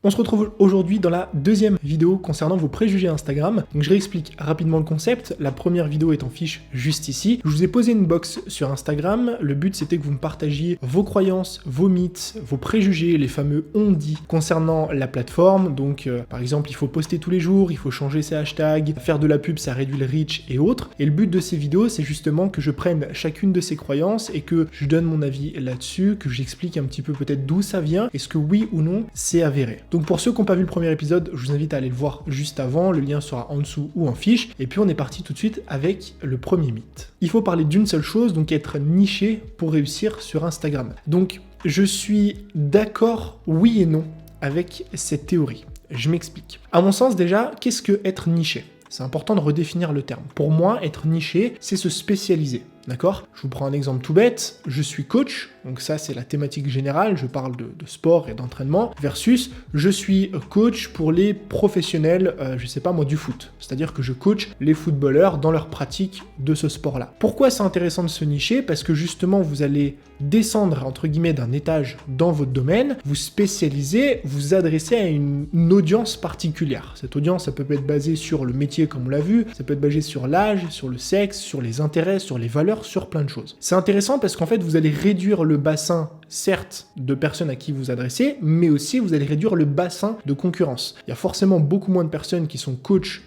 On se retrouve aujourd'hui dans la deuxième vidéo concernant vos préjugés Instagram. Donc je réexplique rapidement le concept. La première vidéo est en fiche juste ici. Je vous ai posé une box sur Instagram. Le but c'était que vous me partagiez vos croyances, vos mythes, vos préjugés, les fameux on-dit concernant la plateforme. Donc par exemple, il faut poster tous les jours, il faut changer ses hashtags, faire de la pub, ça réduit le reach et autres. Et le but de ces vidéos, c'est justement que je prenne chacune de ces croyances et que je donne mon avis là-dessus, que j'explique un petit peu peut-être d'où ça vient, est-ce que oui ou non c'est avéré. Donc pour ceux qui n'ont pas vu le premier épisode, je vous invite à aller le voir juste avant, le lien sera en dessous ou en fiche, et puis on est parti tout de suite avec le premier mythe. Il faut parler d'une seule chose, donc être niché pour réussir sur Instagram. Donc je suis d'accord, oui et non, avec cette théorie. Je m'explique. À mon sens déjà, qu'est-ce que être niché ? C'est important de redéfinir le terme. Pour moi, être niché, c'est se spécialiser. D'accord ? Je vous prends un exemple tout bête. Je suis coach, donc ça c'est la thématique générale, je parle de sport et d'entraînement, versus je suis coach pour les professionnels, je sais pas moi, du foot. C'est-à-dire que je coach les footballeurs dans leur pratique de ce sport-là. Pourquoi c'est intéressant de se nicher ? Parce que justement vous allez descendre entre guillemets d'un étage dans votre domaine, vous spécialisez, vous adressez à une audience particulière. Cette audience, ça peut être basée sur le métier comme on l'a vu, ça peut être basé sur l'âge, sur le sexe, sur les intérêts, sur les valeurs, sur plein de choses. C'est intéressant parce qu'en fait, vous allez réduire le bassin, certes, de personnes à qui vous adressez, mais aussi vous allez réduire le bassin de concurrence. Il y a forcément beaucoup moins de personnes qui sont coachs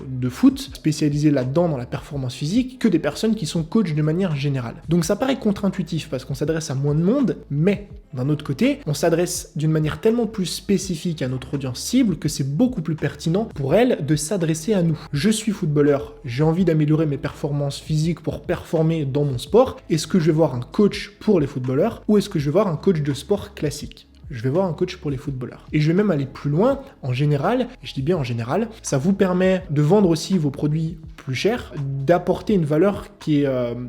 de foot, spécialisés là-dedans dans la performance physique, que des personnes qui sont coachs de manière générale. Donc ça paraît contre-intuitif parce qu'on s'adresse à moins de monde, mais d'un autre côté, on s'adresse d'une manière tellement plus spécifique à notre audience cible que c'est beaucoup plus pertinent pour elle de s'adresser à nous. Je suis footballeur, j'ai envie d'améliorer mes performances physiques pour performer dans mon sport. Est-ce que je vais voir un coach pour les footballeurs ou est-ce que je vais voir un coach de sport classique ? Je vais voir un coach pour les footballeurs. Et je vais même aller plus loin. En général, et je dis bien en général, ça vous permet de vendre aussi vos produits plus chers, d'apporter une valeur qui est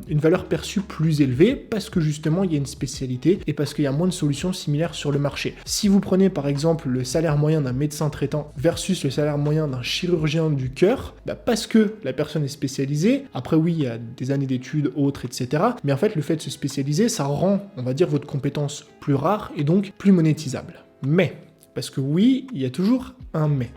une valeur perçue plus élevée parce que justement il y a une spécialité et parce qu'il y a moins de solutions similaires sur le marché. Si vous prenez par exemple le salaire moyen d'un médecin traitant versus le salaire moyen d'un chirurgien du cœur, parce que la personne est spécialisée, après oui il y a des années d'études, autres, etc. Mais en fait le fait de se spécialiser, ça rend, on va dire, votre compétence plus rare et donc plus monétisable. Mais, parce que oui, il y a toujours un mais.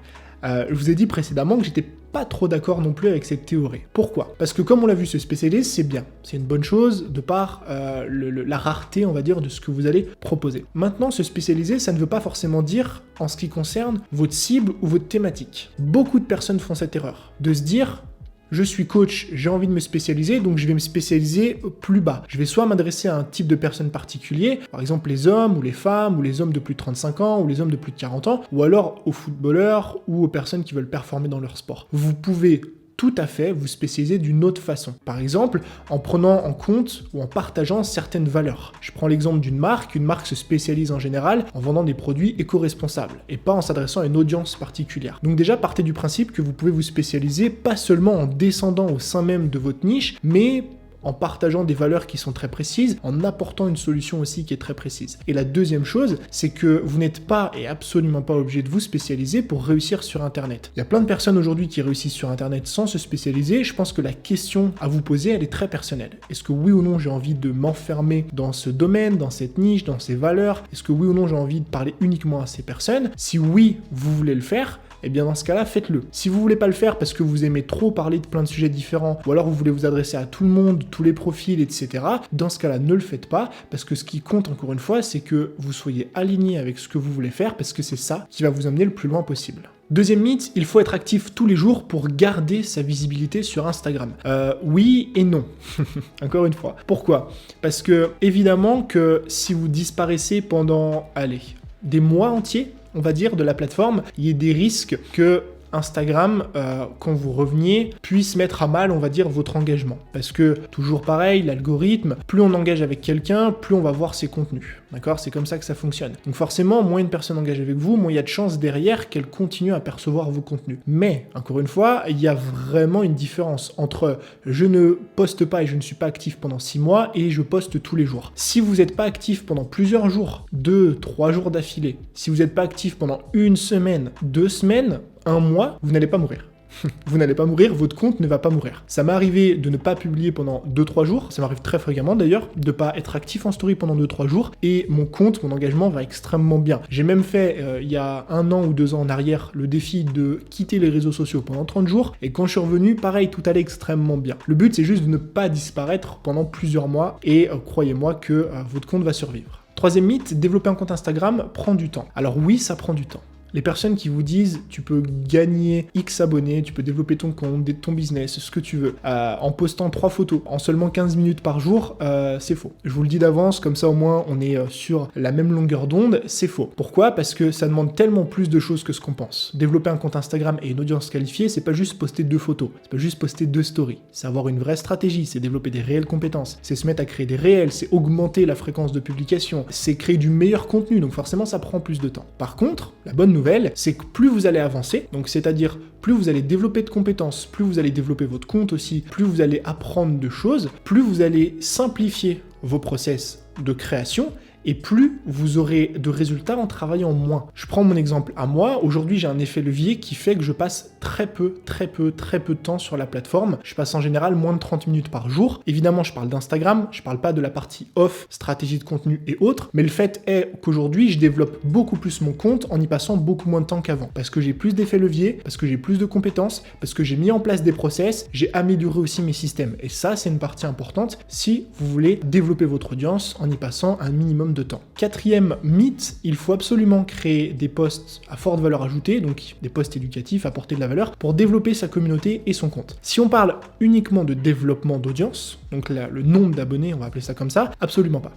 Je vous ai dit précédemment que j'étais pas trop d'accord non plus avec cette théorie. Pourquoi ? Parce que comme on l'a vu, se spécialiser, c'est bien. C'est une bonne chose de par la rareté, on va dire, de ce que vous allez proposer. Maintenant, se spécialiser, ça ne veut pas forcément dire en ce qui concerne votre cible ou votre thématique. Beaucoup de personnes font cette erreur, de se dire je suis coach, j'ai envie de me spécialiser, donc je vais me spécialiser plus bas. Je vais soit m'adresser à un type de personne particulier, par exemple les hommes ou les femmes, ou les hommes de plus de 35 ans, ou les hommes de plus de 40 ans, ou alors aux footballeurs ou aux personnes qui veulent performer dans leur sport. Vous pouvez tout à fait vous spécialiser d'une autre façon. Par exemple, en prenant en compte ou en partageant certaines valeurs. Je prends l'exemple d'une marque. Une marque se spécialise en général en vendant des produits éco-responsables et pas en s'adressant à une audience particulière. Donc déjà, partez du principe que vous pouvez vous spécialiser pas seulement en descendant au sein même de votre niche, mais en partageant des valeurs qui sont très précises, en apportant une solution aussi qui est très précise. Et la deuxième chose, c'est que vous n'êtes pas et absolument pas obligé de vous spécialiser pour réussir sur Internet. Il y a plein de personnes aujourd'hui qui réussissent sur Internet sans se spécialiser. Je pense que la question à vous poser, elle est très personnelle. Est-ce que oui ou non j'ai envie de m'enfermer dans ce domaine, dans cette niche, dans ces valeurs ? Est-ce que oui ou non j'ai envie de parler uniquement à ces personnes ? Si oui, vous voulez le faire, eh bien dans ce cas-là, faites-le. Si vous voulez pas le faire parce que vous aimez trop parler de plein de sujets différents, ou alors vous voulez vous adresser à tout le monde, tous les profils, etc., dans ce cas-là, ne le faites pas, parce que ce qui compte encore une fois, c'est que vous soyez aligné avec ce que vous voulez faire, parce que c'est ça qui va vous amener le plus loin possible. Deuxième mythe, il faut être actif tous les jours pour garder sa visibilité sur Instagram. Oui et non, encore une fois. Pourquoi ? Parce que évidemment que si vous disparaissez pendant, des mois entiers, on va dire, de la plateforme, il y a des risques que Instagram, quand vous reveniez, puisse mettre à mal, on va dire, votre engagement. Parce que, toujours pareil, l'algorithme, plus on engage avec quelqu'un, plus on va voir ses contenus. D'accord ? C'est comme ça que ça fonctionne. Donc forcément, moins une personne engage avec vous, moins il y a de chances derrière qu'elle continue à percevoir vos contenus. Mais, encore une fois, il y a vraiment une différence entre je ne poste pas et je ne suis pas actif pendant 6 mois et je poste tous les jours. Si vous n'êtes pas actif pendant plusieurs jours, 2, 3 jours d'affilée, si vous n'êtes pas actif pendant 1 semaine, 2 semaines, 1 mois, vous n'allez pas mourir. Vous n'allez pas mourir, votre compte ne va pas mourir. Ça m'est arrivé de ne pas publier pendant 2-3 jours, ça m'arrive très fréquemment d'ailleurs, de pas être actif en story pendant 2-3 jours, et mon compte, mon engagement va extrêmement bien. J'ai même fait, il y a 1 an ou 2 ans en arrière, le défi de quitter les réseaux sociaux pendant 30 jours, et quand je suis revenu, pareil, tout allait extrêmement bien. Le but, c'est juste de ne pas disparaître pendant plusieurs mois, et croyez-moi que votre compte va survivre. Troisième mythe, développer un compte Instagram prend du temps. Alors oui, ça prend du temps. Les personnes qui vous disent tu peux gagner X abonnés, tu peux développer ton compte, ton business, ce que tu veux, en postant 3 photos en seulement 15 minutes par jour, c'est faux. Je vous le dis d'avance, comme ça au moins on est sur la même longueur d'onde, c'est faux. Pourquoi? Parce que ça demande tellement plus de choses que ce qu'on pense. Développer un compte Instagram et une audience qualifiée, c'est pas juste poster 2 photos, c'est pas juste poster 2 stories, c'est avoir une vraie stratégie, c'est développer des réelles compétences, c'est se mettre à créer des réels, c'est augmenter la fréquence de publication, c'est créer du meilleur contenu, donc forcément ça prend plus de temps. Par contre, la bonne nouvelle, c'est que plus vous allez avancer, donc c'est-à-dire plus vous allez développer de compétences, plus vous allez développer votre compte aussi, plus vous allez apprendre de choses, plus vous allez simplifier vos process de création, et plus vous aurez de résultats en travaillant moins. Je prends mon exemple à moi, aujourd'hui j'ai un effet levier qui fait que je passe très peu de temps sur la plateforme. Je passe en général moins de 30 minutes par jour. Évidemment, je parle d'Instagram, je parle pas de la partie off, stratégie de contenu et autres, mais le fait est qu'aujourd'hui, je développe beaucoup plus mon compte en y passant beaucoup moins de temps qu'avant. Parce que j'ai plus d'effets leviers, parce que j'ai plus de compétences, parce que j'ai mis en place des process, j'ai amélioré aussi mes systèmes. Et ça, c'est une partie importante si vous voulez développer votre audience en y passant un minimum de temps. Quatrième mythe, il faut absolument créer des posts à forte valeur ajoutée, donc des posts éducatifs, apporter de la valeur, pour développer sa communauté et son compte. Si on parle uniquement de développement d'audience, donc là, le nombre d'abonnés, on va appeler ça comme ça, absolument pas.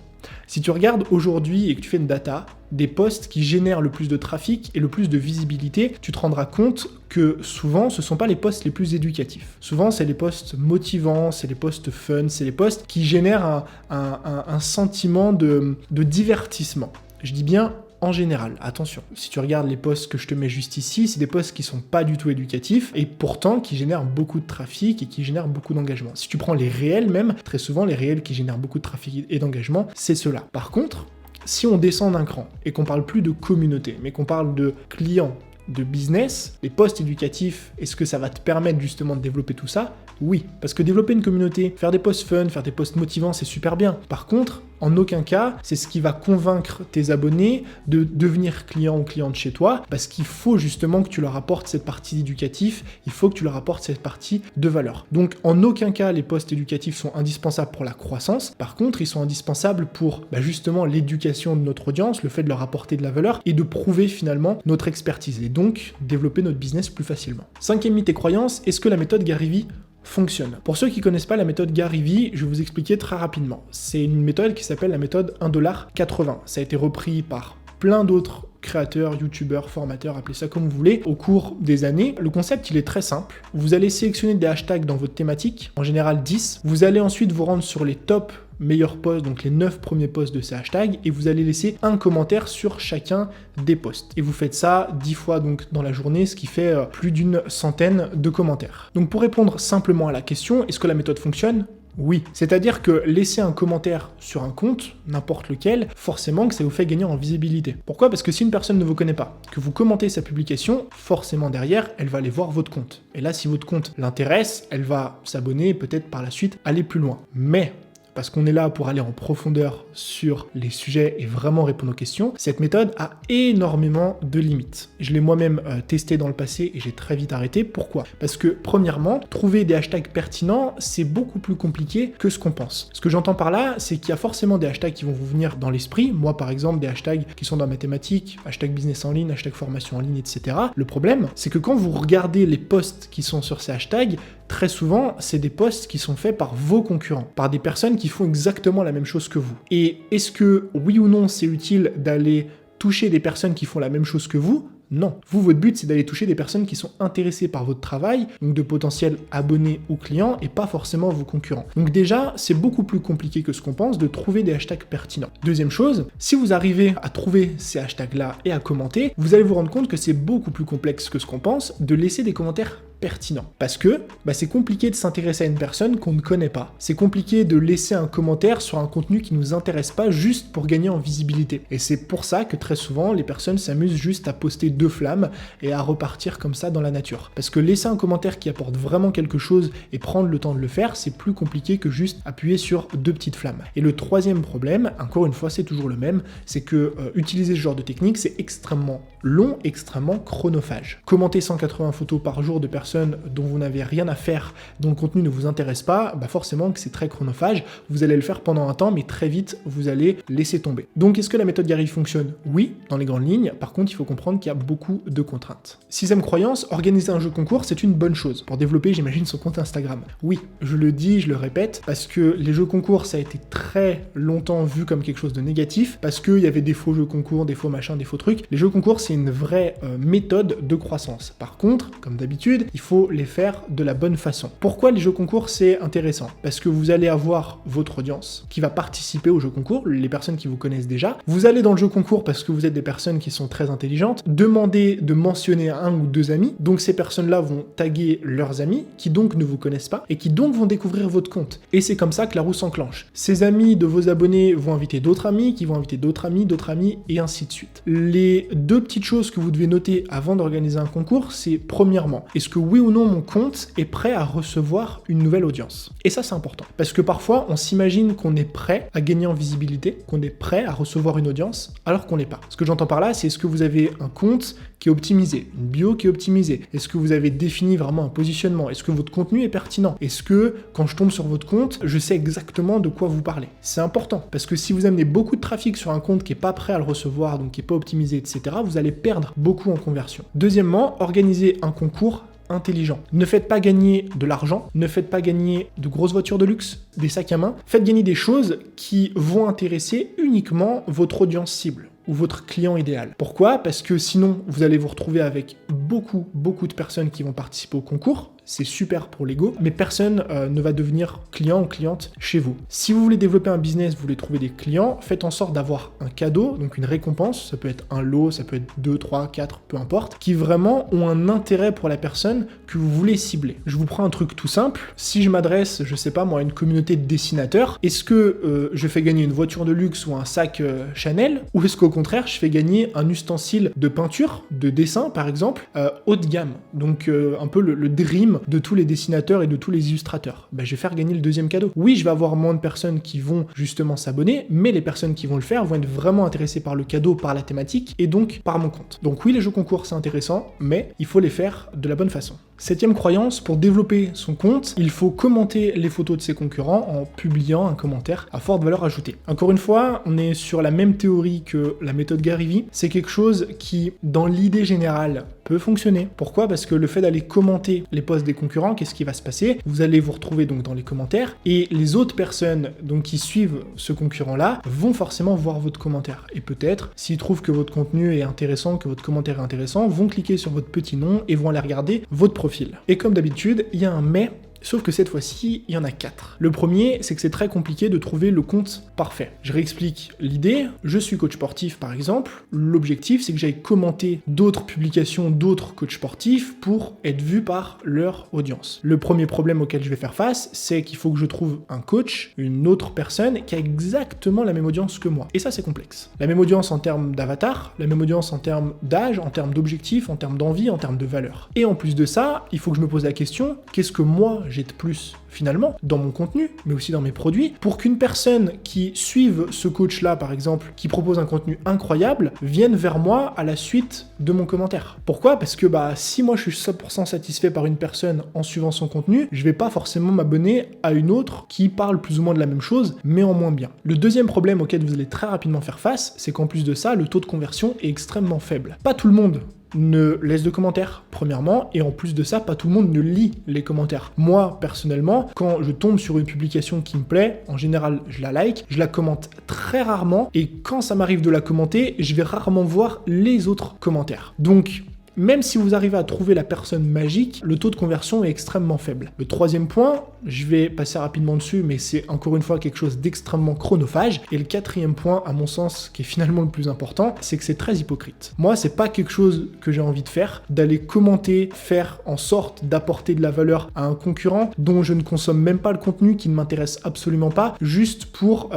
Si tu regardes aujourd'hui et que tu fais une data, des posts qui génèrent le plus de trafic et le plus de visibilité, tu te rendras compte que souvent, ce ne sont pas les posts les plus éducatifs. Souvent, c'est les posts motivants, c'est les posts fun, c'est les posts qui génèrent un sentiment de divertissement. Je dis bien en général, attention. Si tu regardes les posts que je te mets juste ici, c'est des posts qui sont pas du tout éducatifs et pourtant qui génèrent beaucoup de trafic et qui génèrent beaucoup d'engagement. Si tu prends les réels même, très souvent les réels qui génèrent beaucoup de trafic et d'engagement, c'est ceux-là. Par contre, si on descend d'un cran et qu'on parle plus de communauté, mais qu'on parle de clients, de business, les posts éducatifs, est-ce que ça va te permettre justement de développer tout ça? Oui, parce que développer une communauté, faire des posts fun, faire des posts motivants, c'est super bien. Par contre, en aucun cas, c'est ce qui va convaincre tes abonnés de devenir client ou cliente chez toi, parce qu'il faut justement que tu leur apportes cette partie éducative, il faut que tu leur apportes cette partie de valeur. Donc en aucun cas, les posts éducatifs sont indispensables pour la croissance, par contre, ils sont indispensables pour justement l'éducation de notre audience, le fait de leur apporter de la valeur et de prouver finalement notre expertise, et donc développer notre business plus facilement. Cinquième mythe et croyance, est-ce que la méthode Gary Vee fonctionne? Pour ceux qui connaissent pas la méthode Gary Vee, je vais vous expliquer très rapidement. C'est une méthode qui s'appelle la méthode 1,80$. Ça a été repris par plein d'autres créateurs, youtubeurs, formateurs, appelez ça comme vous voulez, au cours des années. Le concept, il est très simple. Vous allez sélectionner des hashtags dans votre thématique, en général 10. Vous allez ensuite vous rendre sur les top meilleurs posts, donc les 9 premiers posts de ces hashtags, et vous allez laisser un commentaire sur chacun des posts. Et vous faites ça 10 fois donc dans la journée, ce qui fait plus d'une centaine de commentaires. Donc pour répondre simplement à la question, est-ce que la méthode fonctionne? Oui, c'est-à-dire que laisser un commentaire sur un compte, n'importe lequel, forcément que ça vous fait gagner en visibilité. Pourquoi? Parce que si une personne ne vous connaît pas, que vous commentez sa publication, forcément derrière, elle va aller voir votre compte. Et là, si votre compte l'intéresse, elle va s'abonner et peut-être par la suite aller plus loin. Mais parce qu'on est là pour aller en profondeur sur les sujets et vraiment répondre aux questions, cette méthode a énormément de limites. Je l'ai moi-même testé dans le passé et j'ai très vite arrêté. Pourquoi? Parce que premièrement, trouver des hashtags pertinents, c'est beaucoup plus compliqué que ce qu'on pense. Ce que j'entends par là, c'est qu'il y a forcément des hashtags qui vont vous venir dans l'esprit. Moi, par exemple, des hashtags qui sont dans ma thématique, hashtag business en ligne, hashtag formation en ligne, etc. Le problème, c'est que quand vous regardez les posts qui sont sur ces hashtags, très souvent, c'est des posts qui sont faits par vos concurrents, par des personnes qui font exactement la même chose que vous. Et est-ce que, oui ou non, c'est utile d'aller toucher des personnes qui font la même chose que vous? Non. Vous, votre but, c'est d'aller toucher des personnes qui sont intéressées par votre travail, donc de potentiels abonnés ou clients, et pas forcément vos concurrents. Donc déjà, c'est beaucoup plus compliqué que ce qu'on pense de trouver des hashtags pertinents. Deuxième chose, si vous arrivez à trouver ces hashtags-là et à commenter, vous allez vous rendre compte que c'est beaucoup plus complexe que ce qu'on pense de laisser des commentaires pertinent. Parce que c'est compliqué de s'intéresser à une personne qu'on ne connaît pas. C'est compliqué de laisser un commentaire sur un contenu qui nous intéresse pas juste pour gagner en visibilité. Et c'est pour ça que très souvent, les personnes s'amusent juste à poster 2 flammes et à repartir comme ça dans la nature. Parce que laisser un commentaire qui apporte vraiment quelque chose et prendre le temps de le faire, c'est plus compliqué que juste appuyer sur 2 petites flammes. Et le troisième problème, encore une fois, c'est toujours le même, c'est que utiliser ce genre de technique, c'est extrêmement long, extrêmement chronophage. Commenter 180 photos par jour de personnes dont vous n'avez rien à faire, dont le contenu ne vous intéresse pas, forcément que c'est très chronophage, vous allez le faire pendant un temps, mais très vite, vous allez laisser tomber. Donc, est-ce que la méthode Gary fonctionne? Oui, dans les grandes lignes. Par contre, il faut comprendre qu'il y a beaucoup de contraintes. 6e croyance, organiser un jeu concours, c'est une bonne chose. Pour développer, j'imagine, son compte Instagram. Oui, je le dis, je le répète, parce que les jeux concours, ça a été très longtemps vu comme quelque chose de négatif, parce qu'il y avait des faux jeux concours, des faux machins, des faux trucs. Les jeux concours, c'est une vraie méthode de croissance. Par contre, comme d'habitude, il faut les faire de la bonne façon. Pourquoi les jeux concours, c'est intéressant? Parce que vous allez avoir votre audience qui va participer au jeu concours, les personnes qui vous connaissent déjà. Vous allez dans le jeu concours parce que vous êtes des personnes qui sont très intelligentes. Demandez de mentionner 1 ou 2 amis. Donc ces personnes-là vont taguer leurs amis qui donc ne vous connaissent pas et qui donc vont découvrir votre compte. Et c'est comme ça que la roue s'enclenche. Ces amis de vos abonnés vont inviter d'autres amis, qui vont inviter d'autres amis, et ainsi de suite. Les 2 petites choses que vous devez noter avant d'organiser un concours, c'est premièrement, est-ce que oui ou non mon compte est prêt à recevoir une nouvelle audience? Et ça, c'est important. Parce que parfois, on s'imagine qu'on est prêt à gagner en visibilité, qu'on est prêt à recevoir une audience, alors qu'on n'est pas. Ce que j'entends par là, c'est est-ce que vous avez un compte qui est optimisé, une bio qui est optimisée? Est-ce que vous avez défini vraiment un positionnement? Est-ce que votre contenu est pertinent? Est-ce que, quand je tombe sur votre compte, je sais exactement de quoi vous parlez? C'est important, parce que si vous amenez beaucoup de trafic sur un compte qui n'est pas prêt à le recevoir, donc qui n'est pas optimisé, etc., vous allez perdre beaucoup en conversion. Deuxièmement, organisez un concours intelligent. Ne faites pas gagner de l'argent, ne faites pas gagner de grosses voitures de luxe, des sacs à main, faites gagner des choses qui vont intéresser uniquement votre audience cible ou votre client idéal. Pourquoi? Parce que sinon, vous allez vous retrouver avec beaucoup de personnes qui vont participer au concours. C'est super pour l'ego, mais personne ne va devenir client ou cliente chez vous. Si vous voulez développer un business, vous voulez trouver des clients, faites en sorte d'avoir un cadeau, donc une récompense, ça peut être un lot, ça peut être 2, 3, 4, peu importe, qui vraiment ont un intérêt pour la personne que vous voulez cibler. Je vous prends un truc tout simple, si je m'adresse, je sais pas moi, à une communauté de dessinateurs, est-ce que je fais gagner une voiture de luxe ou un sac Chanel, ou est-ce qu'au contraire, je fais gagner un ustensile de peinture, de dessin par exemple, haut de gamme, donc un peu le dream de tous les dessinateurs et de tous les illustrateurs? Je vais faire gagner le deuxième cadeau. Oui, je vais avoir moins de personnes qui vont justement s'abonner, mais les personnes qui vont le faire vont être vraiment intéressées par le cadeau, par la thématique, et donc par mon compte. Donc oui, les jeux concours, c'est intéressant, mais il faut les faire de la bonne façon. 7e croyance, pour développer son compte, il faut commenter les photos de ses concurrents en publiant un commentaire à forte valeur ajoutée. Encore une fois, on est sur la même théorie que la méthode Gary Vee. C'est quelque chose qui, dans l'idée générale, peut fonctionner. Pourquoi? Parce que le fait d'aller commenter les posts des concurrents, qu'est-ce qui va se passer? Vous allez vous retrouver donc dans les commentaires et les autres personnes donc qui suivent ce concurrent-là vont forcément voir votre commentaire. Et peut-être, s'ils trouvent que votre contenu est intéressant, que votre commentaire est intéressant, vont cliquer sur votre petit nom et vont aller regarder votre profil. Et comme d'habitude, il y a un mais. Sauf que cette fois-ci, il y en a 4. Le premier, c'est que c'est très compliqué de trouver le compte parfait. Je réexplique l'idée. Je suis coach sportif, par exemple. L'objectif, c'est que j'aille commenter d'autres publications d'autres coachs sportifs pour être vu par leur audience. Le premier problème auquel je vais faire face, c'est qu'il faut que je trouve un coach, une autre personne qui a exactement la même audience que moi. Et ça, c'est complexe. La même audience en termes d'avatar, la même audience en termes d'âge, en termes d'objectifs, en termes d'envie, en termes de valeur. Et en plus de ça, il faut que je me pose la question, qu'est-ce que moi, j'ai de plus finalement dans mon contenu, mais aussi dans mes produits, pour qu'une personne qui suive ce coach-là, par exemple, qui propose un contenu incroyable, vienne vers moi à la suite de mon commentaire. Pourquoi? Parce que si moi je suis 100% satisfait par une personne en suivant son contenu, je vais pas forcément m'abonner à une autre qui parle plus ou moins de la même chose, mais en moins bien. Le deuxième problème auquel vous allez très rapidement faire face, c'est qu'en plus de ça, le taux de conversion est extrêmement faible. Pas tout le monde ne laisse de commentaires, premièrement, et en plus de ça, pas tout le monde ne lit les commentaires. Moi, personnellement, quand je tombe sur une publication qui me plaît, en général, je la like, je la commente très rarement, et quand ça m'arrive de la commenter, je vais rarement voir les autres commentaires. Donc, Même si vous arrivez à trouver la personne magique, le taux de conversion est extrêmement faible. Le troisième point, je vais passer rapidement dessus, mais c'est encore une fois quelque chose d'extrêmement chronophage. Et le quatrième point, à mon sens, qui est finalement le plus important, c'est que c'est très hypocrite. Moi, c'est pas quelque chose que j'ai envie de faire, d'aller commenter, faire en sorte d'apporter de la valeur à un concurrent dont je ne consomme même pas le contenu, qui ne m'intéresse absolument pas, juste pour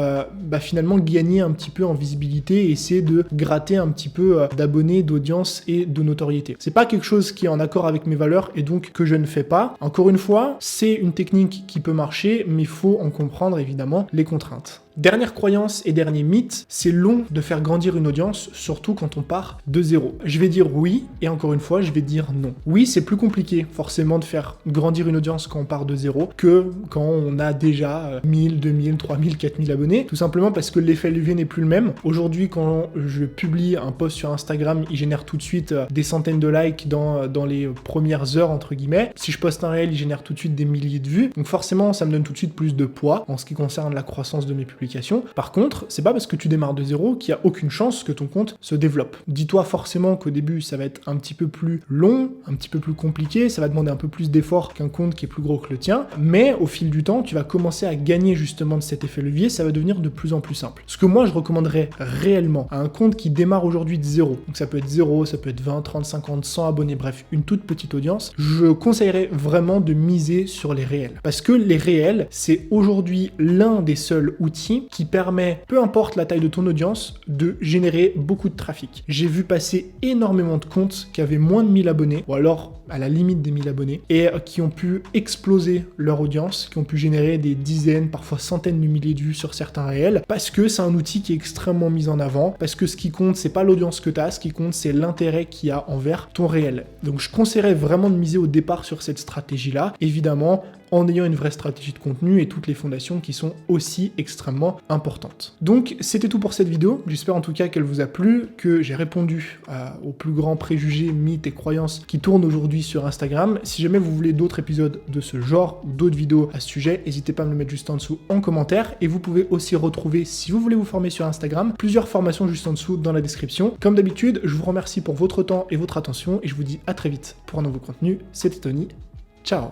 finalement gagner un petit peu en visibilité et essayer de gratter un petit peu d'abonnés, d'audience et de notoriété. C'est pas quelque chose qui est en accord avec mes valeurs et donc que je ne fais pas. Encore une fois, c'est une technique qui peut marcher, mais il faut en comprendre évidemment les contraintes. Dernière croyance et dernier mythe, c'est long de faire grandir une audience, surtout quand on part de zéro. Je vais dire oui, et encore une fois, je vais dire non. Oui, c'est plus compliqué forcément de faire grandir une audience quand on part de zéro que quand on a déjà 1000, 2000, 3000, 4000 abonnés, tout simplement parce que l'effet levier n'est plus le même. Aujourd'hui, quand je publie un post sur Instagram, il génère tout de suite des centaines de likes dans les premières heures, entre guillemets. Si je poste un réel, il génère tout de suite des milliers de vues. Donc forcément, ça me donne tout de suite plus de poids en ce qui concerne la croissance de mes publications. Par contre, c'est pas parce que tu démarres de zéro qu'il y a aucune chance que ton compte se développe. Dis-toi forcément qu'au début, ça va être un petit peu plus long, un petit peu plus compliqué, ça va demander un peu plus d'efforts qu'un compte qui est plus gros que le tien, mais au fil du temps, tu vas commencer à gagner justement de cet effet levier, ça va devenir de plus en plus simple. Ce que moi, je recommanderais réellement à un compte qui démarre aujourd'hui de zéro, donc ça peut être 0, ça peut être 20, 30, 50, 100 abonnés, bref, une toute petite audience, je conseillerais vraiment de miser sur les réels. Parce que les réels, c'est aujourd'hui l'un des seuls outils qui permet, peu importe la taille de ton audience, de générer beaucoup de trafic. J'ai vu passer énormément de comptes qui avaient moins de 1000 abonnés, ou alors à la limite des 1000 abonnés, et qui ont pu exploser leur audience, qui ont pu générer des dizaines, parfois centaines de milliers de vues sur certains réels, parce que c'est un outil qui est extrêmement mis en avant, parce que ce qui compte, c'est pas l'audience que tu as, ce qui compte, c'est l'intérêt qu'il y a envers ton réel. Donc je conseillerais vraiment de miser au départ sur cette stratégie-là, évidemment, en ayant une vraie stratégie de contenu et toutes les fondations qui sont aussi extrêmement importantes. Donc c'était tout pour cette vidéo, j'espère en tout cas qu'elle vous a plu, que j'ai répondu aux plus grands préjugés, mythes et croyances qui tournent aujourd'hui sur Instagram. Si jamais vous voulez d'autres épisodes de ce genre, d'autres vidéos à ce sujet, n'hésitez pas à me le mettre juste en dessous en commentaire, et vous pouvez aussi retrouver, si vous voulez vous former sur Instagram, plusieurs formations juste en dessous dans la description. Comme d'habitude, je vous remercie pour votre temps et votre attention, et je vous dis à très vite pour un nouveau contenu. C'était Tony, ciao.